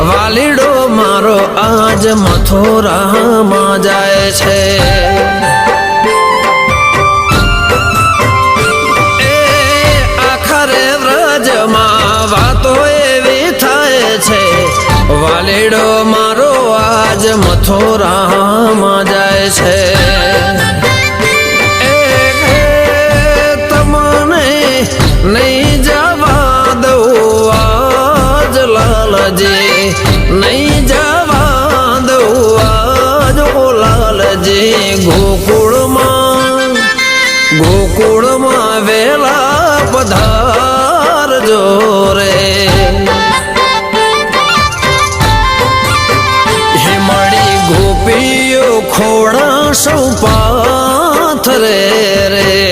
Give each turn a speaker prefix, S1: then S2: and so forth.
S1: વાલીડો મારો આજ મથુરામાં જાય છે। એ આખરે વ્રજમાં વાતો એવી થાય છે, વાલીડો મારો આજ મથુરામાં જાય છે। नहीं जवा दऊ आज लालजी, नहीं जवा दऊ आज लालजी। गोकुल में वेला पधार जो रे, हिमाड़ी गोपियों खोड़ा सौ पाथ रे।